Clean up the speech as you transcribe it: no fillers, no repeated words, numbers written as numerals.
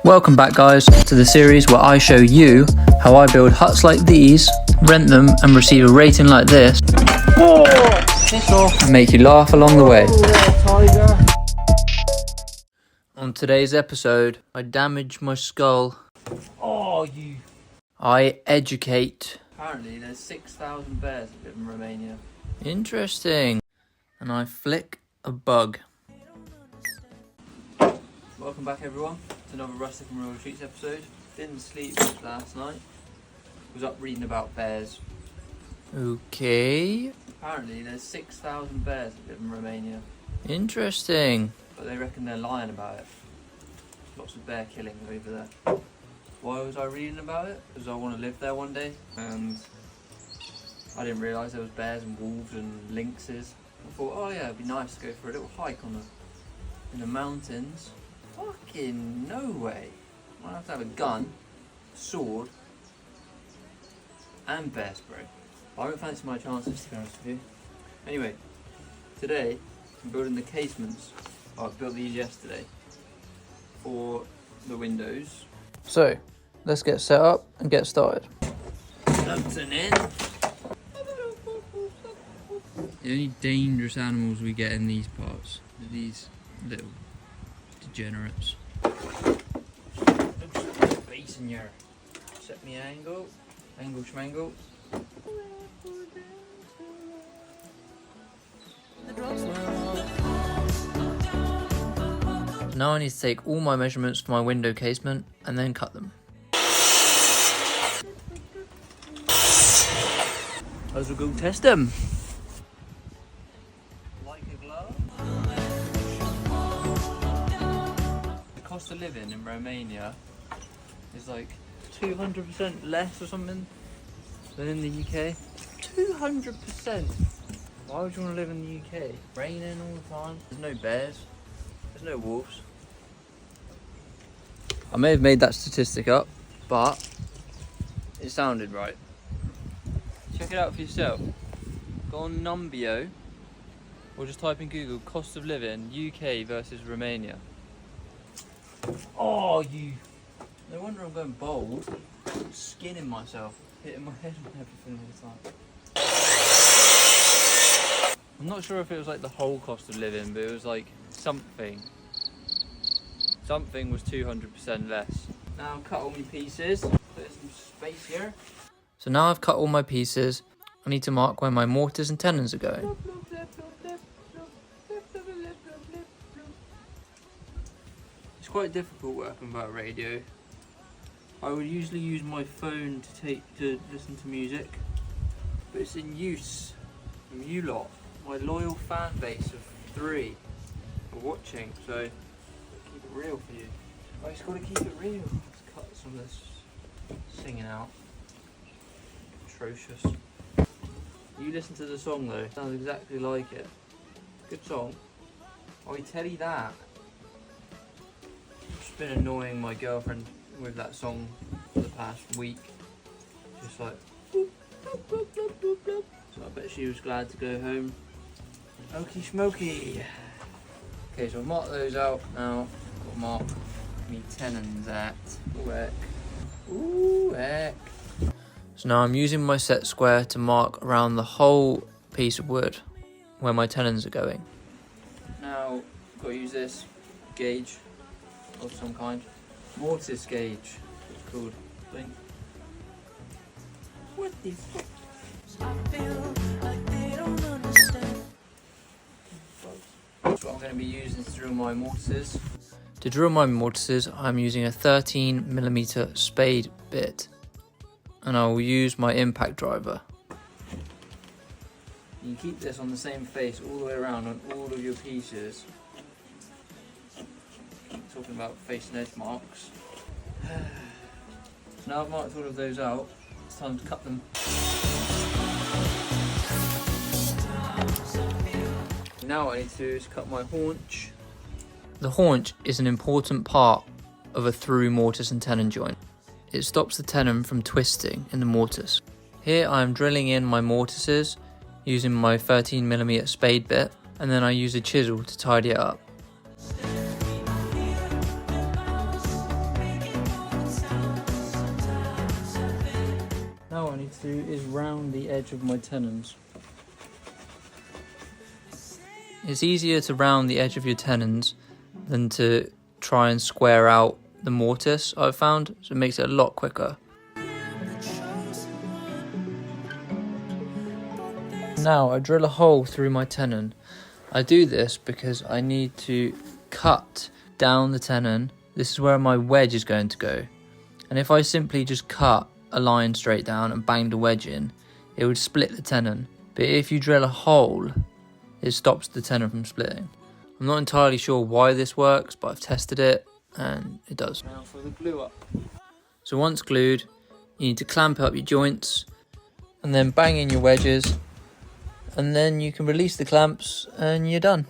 Welcome back guys to the series where I show you how I build huts like these, rent them and receive a rating like this, and make you laugh along the way. On today's episode, I damage my skull. I educate. Apparently there's 6,000 bears that live in Romania. Interesting. And I flick a bug. Welcome back everyone to another Rustic and Royal Treats episode. Didn't sleep last night. Was up reading about bears. Okay. Apparently there's 6,000 bears that live in Romania. Interesting. But they reckon they're lying about it. Lots of bear killing over there. Why was I reading about it? Because I want to live there one day. And I didn't realise there was bears and wolves and lynxes. I thought, oh yeah, it'd be nice to go for a little hike in the mountains. Fucking no way. I have to have a gun, sword, and bear spray. I don't fancy my chances, to be honest with you. Anyway, today I'm building the casements. I built these yesterday for the windows. So, let's get set up and get started. Plugs in. The only dangerous animals we get in these parts are these little degenerates. Base in here. Set me angle schmangle. Now I need to take all my measurements for my window casement and then cut them. Let's go test them. Like a glove. The cost of living in Romania is like 200% less or something than in the UK. 200%. Why would you want to live in the UK? Raining all the time. There's no bears. There's no wolves. I may have made that statistic up, but it sounded right. Check it out for yourself. Go on Numbeo or just type in Google cost of living UK versus Romania. Oh, you. No wonder I'm going bold. Skinning myself, hitting my head and everything all the time. I'm not sure if it was like the whole cost of living, but it was like something. Something was 200% less. Now cut all my pieces, put some space here. So now I've cut all my pieces, I need to mark where my mortars and tenons are going. It's quite difficult working without radio. I would usually use my phone to listen to music, but it's in use from you lot, my loyal fan base of 3 are watching, so keep it real for you. I just gotta keep it real. Let's cut some of this singing out. Atrocious. You listen to the song though, it sounds exactly like it. Good song. I tell you that. I've just been annoying my girlfriend with that song for the past week. Just like boop, boop, boop, boop, boop, boop. So I bet she was glad to go home. Okie smoky. Okay, so I've marked those out now. Got to mark me tenons at. Ooh heck. Ooh heck. So now I'm using my set square to mark around the whole piece of wood where my tenons are going. Now, got to use this gauge of some kind. Mortise gauge, it's called. Blink. What the fuck? That's what I'm going to be using to drill my mortises. To drill my mortises, I'm using a 13mm spade bit, and I will use my impact driver. You can keep this on the same face all the way around on all of your pieces. Keep talking about face and edge marks. So now I've marked all of those out, it's time to cut them. Now what I need to do is cut my haunch. The haunch is an important part of a through mortise and tenon joint. It stops the tenon from twisting in the mortise. Here I am drilling in my mortises using my 13mm spade bit, and then I use a chisel to tidy it up. need to do is round the edge of my tenons. It's easier to round the edge of your tenons than to try and square out the mortise, I've found, so it makes it a lot quicker. Now I drill a hole through my tenon. I do this because I need to cut down the tenon. This is where my wedge is going to go. And if I simply just cut a line straight down and banged a wedge in, it would split the tenon. But if you drill a hole, it stops the tenon from splitting. I'm not entirely sure why this works, but I've tested it and it does. Now for the glue up. So once glued, you need to clamp up your joints and then bang in your wedges, and then you can release the clamps and you're done.